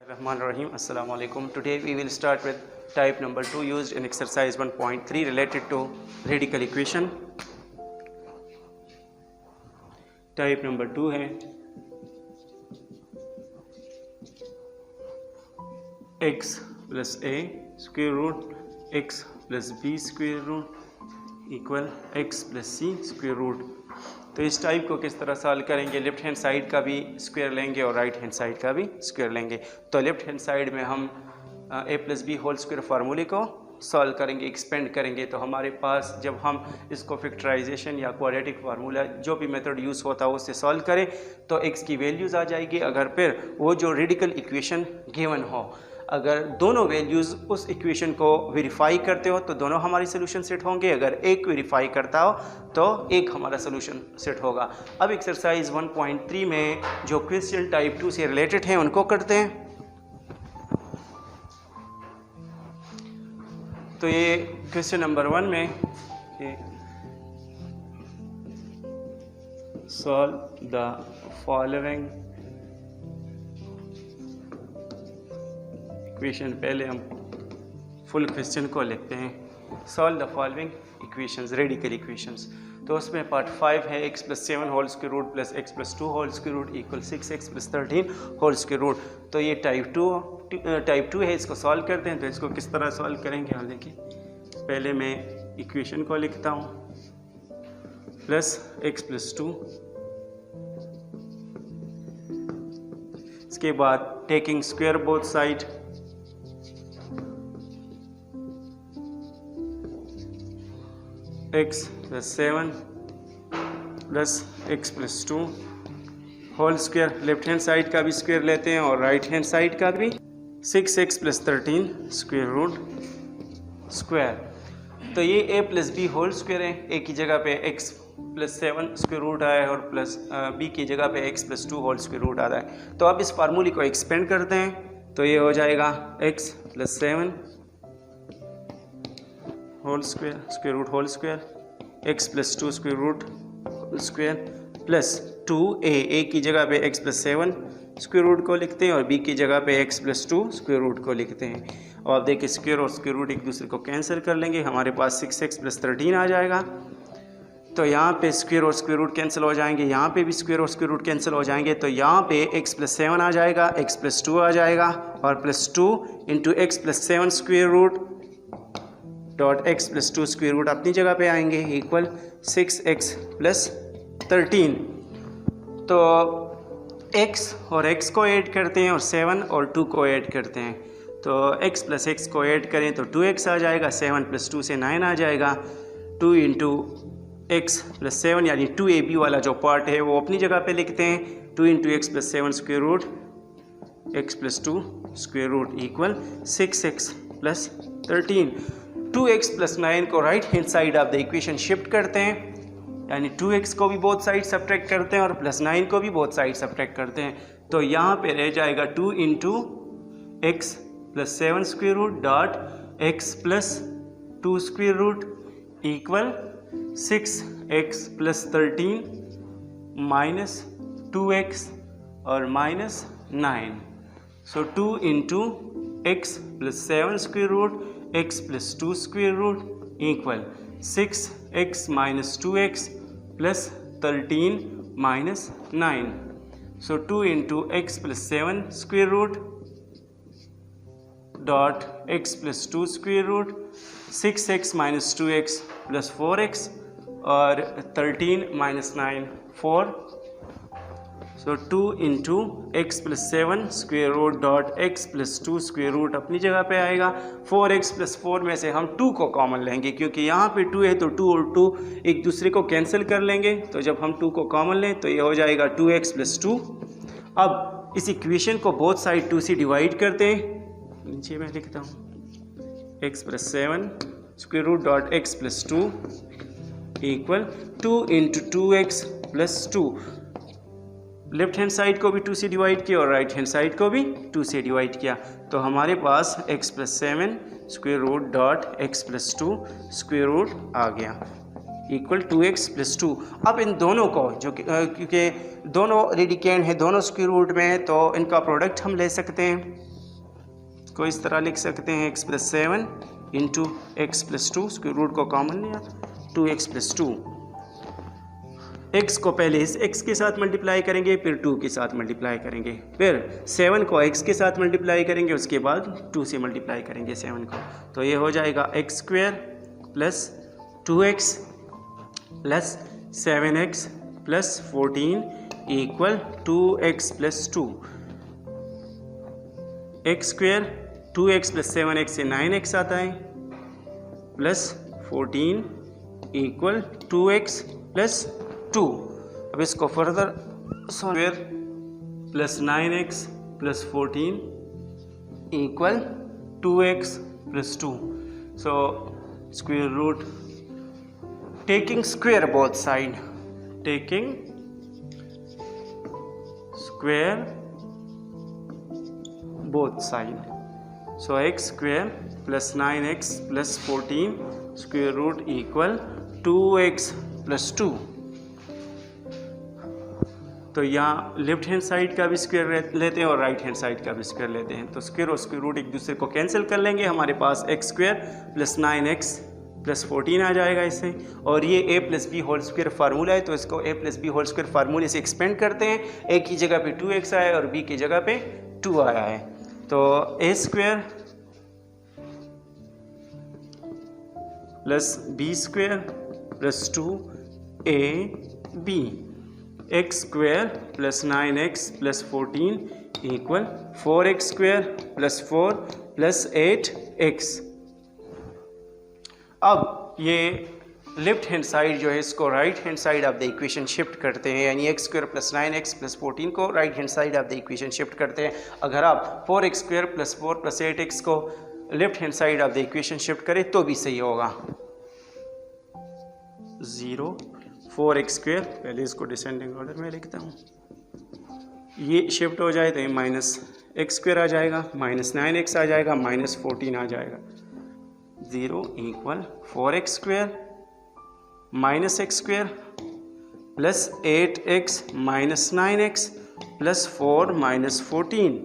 Rahim. Assalamu alaikum. Today we will start with type number 2 used in exercise 1.3 related to radical equation. Type number 2 है x plus a square root x plus b square root equal x plus c square root. तो इस type को किस तरह solve करेंगे? Left hand side का भी square लेंगे और राइट हैंड साइड का भी स्क्वायर लेंगे। तो लेफ्ट हैंड साइड में हम a plus b whole square फार्मूले को सॉल्व करेंगे, एक्सपेंड करेंगे। तो हमारे पास जब हम इसको फैक्टराइजेशन या क्वाड्रेटिक फार्मूला जो भी मेथड यूज़ होता है उससे सॉल्व करें तो x की वैल्यूज़ आ जाएगी। अगर फिर वो जो रेडिकल इक्वेशन गिवन हो, अगर दोनों वैल्यूज़ उस इक्वेशन को वेरीफाई करते हो तो दोनों हमारी सोल्यूशन सेट होंगे। अगर एक वेरीफाई करता हो तो एक हमारा सोल्यूशन सेट होगा। अब एक्सरसाइज 1.3 में जो क्वेश्चन टाइप 2 से रिलेटेड हैं उनको करते हैं। तो ये क्वेश्चन नंबर 1 में सॉल्व द फॉलोइंग इक्वेशन। पहले हम फुल क्वेश्चन को लिखते हैं। Solve the following equations, radical equations. तो उसमें पार्ट 5 है x plus 7 whole square root plus x plus 2 whole square root equal 6x plus 13 whole square root. तो ये टाइप 2 है, इसको सॉल्व करते हैं। तो इसको किस तरह सॉल्व करेंगे हम देखिए। पहले मैं इक्वेशन को लिखता हूँ प्लस x प्लस 2, इसके बाद taking square both side x plus 7 plus x plus 2 whole square. Left hand side का भी स्क्वायर लेते हैं और राइट हैंड साइड का भी 6x plus 13 square root square. तो ये a plus b whole square है। a की जगह पे x प्लस 7 स्क्वायर रूट आया है और प्लस b की जगह पे x plus 2 whole square root आता है। तो अब इस फार्मूले को एक्सपेंड करते हैं। तो ये हो जाएगा x plus 7 whole square square root whole square x plus 2 square root square plus 2a की जगह पे x प्लस 7 स्क्वायर रूट को लिखते हैं और b की जगह पे x प्लस 2 स्क्वायर रूट को लिखते हैं। और आप देखिए स्क्वायर और स्क्वायर रूट एक दूसरे को कैंसिल कर लेंगे, हमारे पास 6x प्लस 13 आ जाएगा। तो यहाँ पे स्क्वायर और स्क्वायर रूट कैंसिल हो जाएंगे, यहाँ पे भी स्क्वायर और स्क्वायर रूट कैंसिल हो जाएंगे। तो यहाँ पे x प्लस 7 आ जाएगा, x प्लस 2 आ जाएगा और plus 2 into x plus 7 square root dot x plus 2 square root अपनी जगह पे आएंगे इक्वल 6x प्लस 13। तो x और x को ऐड करते हैं और 7 और 2 को ऐड करते हैं। तो x प्लस x को ऐड करें तो 2x आ जाएगा, 7 प्लस 2 से 9 आ जाएगा। 2 इंटू एक्स प्लस 7 यानी 2ab वाला जो पार्ट है वो अपनी जगह पे लिखते हैं। 2 into x plus 7 square root x plus 2 square root equal 6x plus 13। 2x plus 9 को right hand side of the equation shift करते हैं, यानी 2x को भी बोथ साइड सब्ट्रैक्ट करते हैं और प्लस 9 को भी बोथ साइड सब्ट्रैक्ट करते हैं। तो यहाँ पे रह जाएगा 2 into x plus 7 square root dot x plus 2 square root equal 6x plus 13 minus 2x और minus 9। So 2 into x plus 7 square root x plus 2 square root equal 6x minus 2x plus 13 minus 9। So 2 into x plus 7 square root dot x plus 2 square root 6x minus 2x plus 4x और 13 minus 9 4। सो 2 into x plus 7 square root dot x plus 2 square root अपनी जगह पे आएगा। 4x plus 4 में से हम 2 को common लेंगे क्योंकि यहाँ पे 2 है तो 2 और 2 एक दूसरे को कैंसिल कर लेंगे। तो जब हम 2 को कॉमन लें तो ये हो जाएगा 2x प्लस 2। अब इस इक्वेशन को बोथ साइड 2 से डिवाइड करते हैं। नीचे मैं लिखता हूँ x plus 7 square root dot x plus 2 equal 2 into 2x plus 2। Left hand side को भी 2 से डिवाइड किया और राइट हैंड साइड को भी 2 से डिवाइड किया। तो हमारे पास x plus 7 square root dot x plus 2 square root आ गया इक्वल 2x प्लस 2। अब इन दोनों को जो क्योंकि दोनों रेडिकेंड है, दोनों स्क्वायर रूट में है, तो इनका प्रोडक्ट हम ले सकते हैं। इसको इस तरह लिख सकते हैं x plus 7 into x plus 2, square root को कॉमन लिया 2x प्लस 2। x को पहले इस x के साथ मल्टीप्लाई करेंगे, फिर 2 के साथ मल्टीप्लाई करेंगे, फिर 7 को x के साथ मल्टीप्लाई करेंगे, उसके बाद 2 से मल्टीप्लाई करेंगे 7 को। तो ये हो जाएगा x square plus 2x plus 7x plus 14 equal 2x plus 2। x square 2x plus 7x से 9x आता है प्लस 14 इक्वल 2x प्लस 2। अब इसको further square plus 9x plus 14 equal 2x plus 2। So square root taking square both side, taking square both side. So x square plus 9x plus 14 square root equal 2x plus 2। तो यहाँ left hand side का भी square लेते हैं और right hand side का भी square लेते हैं। तो स्क्वायर और स्क्वायर रूट एक दूसरे को कैंसिल कर लेंगे, हमारे पास x square plus 9x plus 14 आ जाएगा इससे। और ये a plus b whole square formula है, तो इसको a plus b whole square फार्मूले से एक्सपेंड करते हैं। a की जगह पे 2x आया है और b की जगह पे 2 आया है। तो a square plus b square plus 2ab, x square plus 9x plus 14 equal 4x square plus 4 plus 8x। अब ये लेफ्ट हैंड साइड जो है इसको right hand side of the equation shift करते हैं, यानी x square plus 9x plus 14 को right hand side of the equation shift करते हैं। अगर आप 4x square plus 4 plus 8x को left hand side of the equation shift करें तो भी सही होगा। 0 4x स्क्वायर, पहले इसको डिसेंडिंग ऑर्डर में लिखता हूँ, ये शिफ्ट हो जाए तो ये माइनस एक्स स्क्वायर आ जाएगा, माइनस 9x आ जाएगा, माइनस 14 आ जाएगा। 0 equal 4x square minus x square plus 8x minus 9x plus 4 minus 14।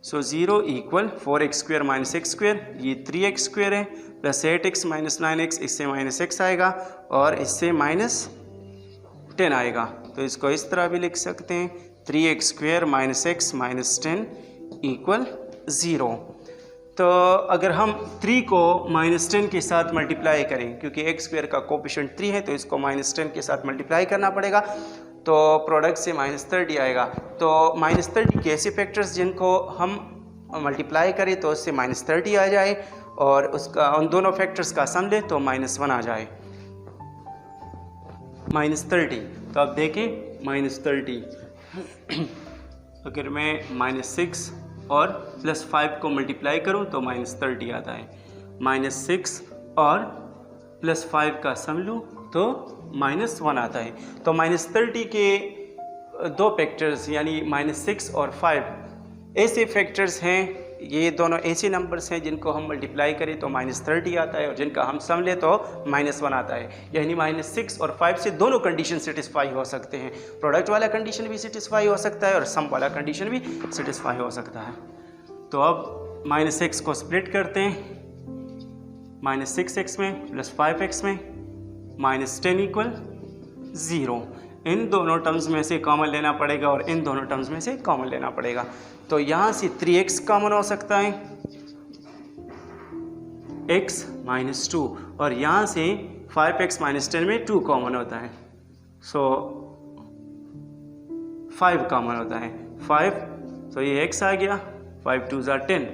सो 0 equal 4x square minus x square, ये 3x स्क्वायर है, प्लस 8x माइनस 9x, इससे माइनस x आएगा और इससे माइनस 10 आएगा। तो इसको इस तरह भी लिख सकते हैं 3x square minus x minus 10 equal 0। तो अगर हम 3 को माइनस 10 के साथ मल्टीप्लाई करें, क्योंकि x स्क्वायर का कोफिशिएंट 3 है तो इसको माइनस 10 के साथ मल्टीप्लाई करना पड़ेगा, तो प्रोडक्ट से माइनस 30 आएगा। तो माइनस 30 के ऐसे फैक्टर्स जिनको हम मल्टीप्लाई करें तो उससे माइनस 30 आ जाए और उसका उन दोनों फैक्टर्स का सम ले तो माइनस 1 आ जाए, माइनस 30। तो अब देखें माइनस 30 अगर मैं माइनस 6 और प्लस 5 को मल्टीप्लाई करूं तो माइनस 30 आता है। माइनस 6 और प्लस 5 का सम लूँ तो माइनस 1 आता है। तो माइनस 30 के दो फैक्टर्स यानी माइनस 6 और 5 ऐसे फैक्टर्स हैं, ये दोनों ऐसे नंबर्स हैं जिनको हम मल्टीप्लाई करें तो माइनस 30 आता है और जिनका हम सम ले तो माइनस 1 आता है। यानी माइनस 6 और 5 से दोनों कंडीशन सेटिस्फाई हो सकते हैं, प्रोडक्ट वाला कंडीशन भी सेटिस्फाई हो सकता है और सम वाला कंडीशन भी सेटिस्फाई हो सकता है। तो अब माइनस 6 को स्प्लिट करते हैं, माइनस 6x में प्लस 5x में, माइनस 10 इक्वल 0। इन दोनों टर्म्स में से कॉमन लेना पड़ेगा और इन दोनों टर्म्स में से कॉमन लेना पड़ेगा। तो यहाँ से 3x कॉमन हो सकता है, x माइनस 2, और यहाँ से 5x माइनस 10 में 2 कॉमन होता है, सो 5 कॉमन होता है 5। तो ये x आ गया, 5 2 ज़ा 10,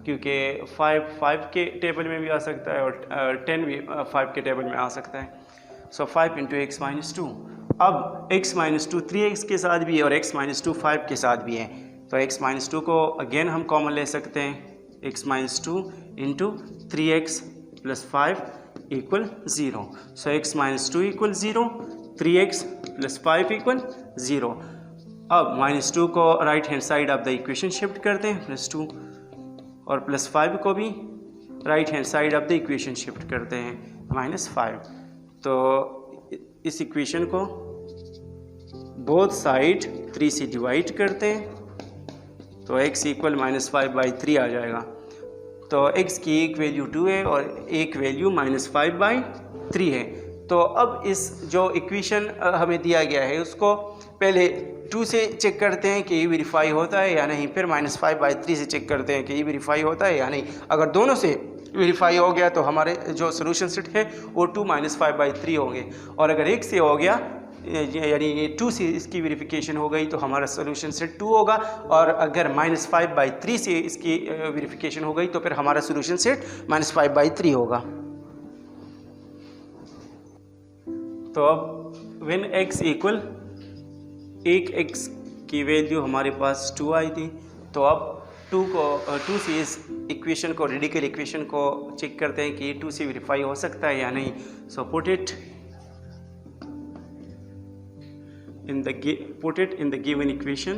क्योंकि 5 के टेबल में भी आ सकता है और 10 भी 5 के टेबल में आ सकता है। सो 5 इंटू एक्स माइनस 2। अब x माइनस 2 3x के साथ भी है और x माइनस 2 5 के साथ भी है, तो x माइनस 2 को अगेन हम कॉमन ले सकते हैं, x minus 2 into 3x plus 5 equal 0। सो x minus 2 equal 0, 3x plus 5 equal 0। अब माइनस 2 को right hand side of the equation shift करते हैं, प्लस 2, और प्लस 5 को भी right hand side of the equation shift करते हैं, माइनस 5। तो इस इक्वेशन को बोथ साइड 3 से डिवाइड करते हैं तो x इक्वल -5/3 आ जाएगा। तो x की एक वैल्यू 2 है और एक वैल्यू -5/3 है। तो अब इस जो इक्वेशन हमें दिया गया है उसको पहले 2 से चेक करते हैं कि ये वेरीफाई होता है या नहीं, फिर -5/3 से चेक करते हैं कि ये वेरीफाई होता है या नहीं। अगर दोनों से वेरीफाई हो गया तो हमारे जो सोल्यूशन सेट है वो 2 -5/3 होंगे, और अगर एक से हो गया यानी 2 से इसकी वेरिफिकेशन हो गई तो हमारा सोल्यूशन सेट 2 होगा, और अगर -5/3 से इसकी वेरिफिकेशन हो गई तो फिर हमारा सोल्यूशन सेट -5/3 होगा। तो अब व्हेन x इक्वल एक x की वैल्यू हमारे पास 2 आई थी, तो अब 2 से इस इक्वेशन को, रेडिकल इक्वेशन को चेक करते हैं कि 2 से वेरीफाई हो सकता है या नहीं। So put it in the given equation.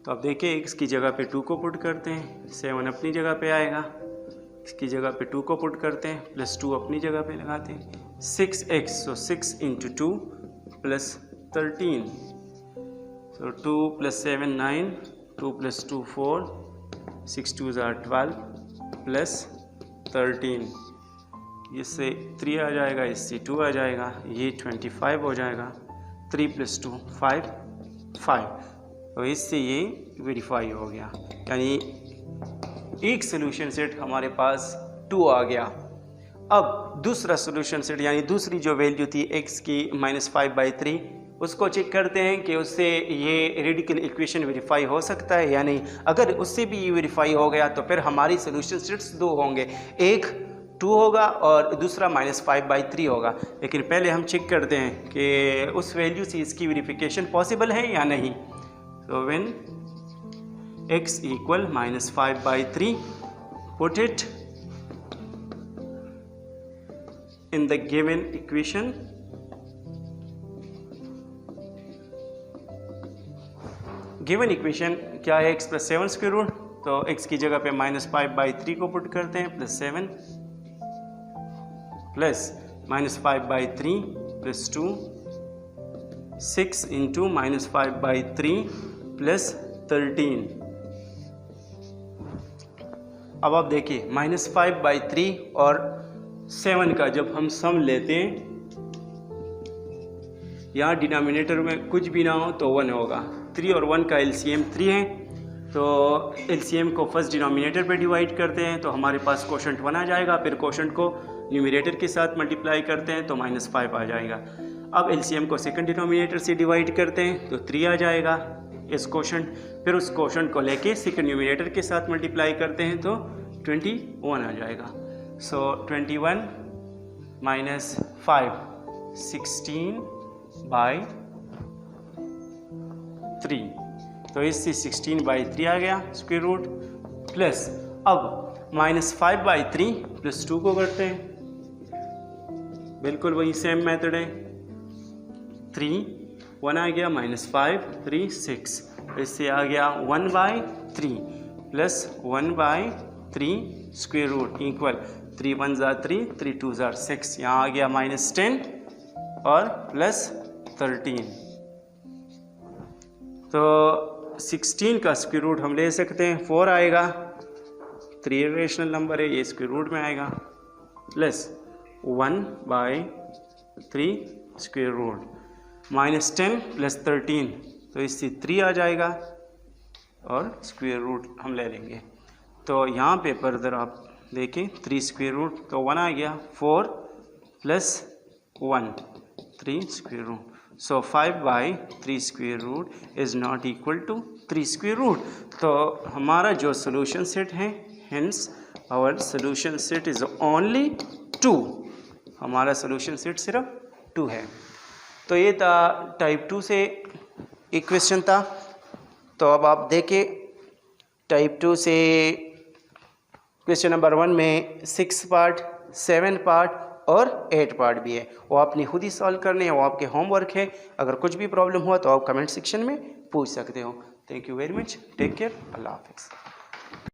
तो अब देखिए x की जगह पे 2 को पुट करते हैं, 7 अपनी जगह पे आएगा, इसकी जगह पे 2 को पुट करते हैं, प्लस 2 अपनी जगह पे लगाते हैं, 6x, so 6 into 2 plus 13, so 2 plus 7 9, 2 plus 2 4, 6 2s are 12 plus 13, इससे 3 आ जाएगा, इससे 2 आ जाएगा, ये 25 हो जाएगा, 3 + 2 5, तो इससे ये वेरीफाई हो गया, यानी एक सोल्यूशन सेट हमारे पास 2 आ गया। अब दूसरा सोल्यूशन सेट यानी दूसरी जो वैल्यू थी x की -5/3, उसको चेक करते हैं कि उससे ये रेडिकल इक्वेशन वेरीफाई हो सकता है या नहीं। अगर उससे भी ये वेरीफाई हो गया तो फिर हमारी सोल्यूशन सेट्स 2 होंगे, एक 2 होगा और दूसरा -5/3 होगा। लेकिन पहले हम चेक करते हैं कि उस वैल्यू से इसकी वेरिफिकेशन पॉसिबल है या नहीं। तो when x equal -5/3, put it in the given equation. Given equation क्या है, x + 7 स्क्वायर रूट, तो x की जगह पे -5/3 को पुट करते हैं, +7 प्लस -5/3 + 2, 6 इंटू -5/3 + 13। अब आप देखिए -5/3 और 7 का जब हम सम लेते हैं, यहाँ डिनोमिनेटर में कुछ भी ना हो तो 1 होगा। 3 और 1 का एलसीएम 3 है, तो एलसीएम को फर्स्ट डिनोमिनेटर पे डिवाइड करते हैं तो हमारे पास कोशेंट 1 आ जाएगा, फिर कोशेंट को न्यूमरेटर के साथ मल्टीप्लाई करते हैं तो -5 आ जाएगा। अब एलसीएम को सेकंड डिनोमिनेटर से डिवाइड करते हैं तो 3 आ जाएगा इस कोशेंट, फिर उस कोशेंट को लेके सेकंड न्यूमरेटर के साथ मल्टीप्लाई करते हैं तो 21 आ जाएगा। So 21 minus 5, 16/3, तो इससे 16/3 आ गया स्क्वायर रूट, प्लस अब -5/3 + 2 को करते हैं, बिल्कुल वही सेम मेथड है। 3 1 आ गया, -5 3 6, इससे आ गया 1/3 plus 1/3 square root equal 3 1s are 3, 3 2s are 6, यहाँ आ गया -10 और +13। तो 16 का स्क्वायर रूट हम ले सकते हैं, 4 आएगा, 3 रेशनल नंबर है, ये स्क्वायर रूट में आएगा, प्लस 1/3 स्क्वायर रूट, -10 + 13, तो इससे 3 आ जाएगा और स्क्वायर रूट हम ले लेंगे। तो यहाँ पे फर्दर आप देखें 3 स्क्वायर रूट, तो 1 आ गया, 4 + 1 3 square root, so 5/3 square root is not equal to 3 square root. तो हमारा जो सोल्यूशन सेट है, hence our solution set is only 2, हमारा सोल्यूशन सेट सिर्फ 2 है। तो ये था टाइप 2 से एक क्वेश्चन था। तो अब आप देखें टाइप 2 से क्वेश्चन नंबर 1 में 6 पार्ट, 7 पार्ट और 8 पार्ट भी है, वो आपने खुद ही सॉल्व करने हैं, वो आपके होमवर्क है। अगर कुछ भी प्रॉब्लम हुआ तो आप कमेंट सेक्शन में पूछ सकते हो। Thank you very much, take care, अल्लाह हाफिज़।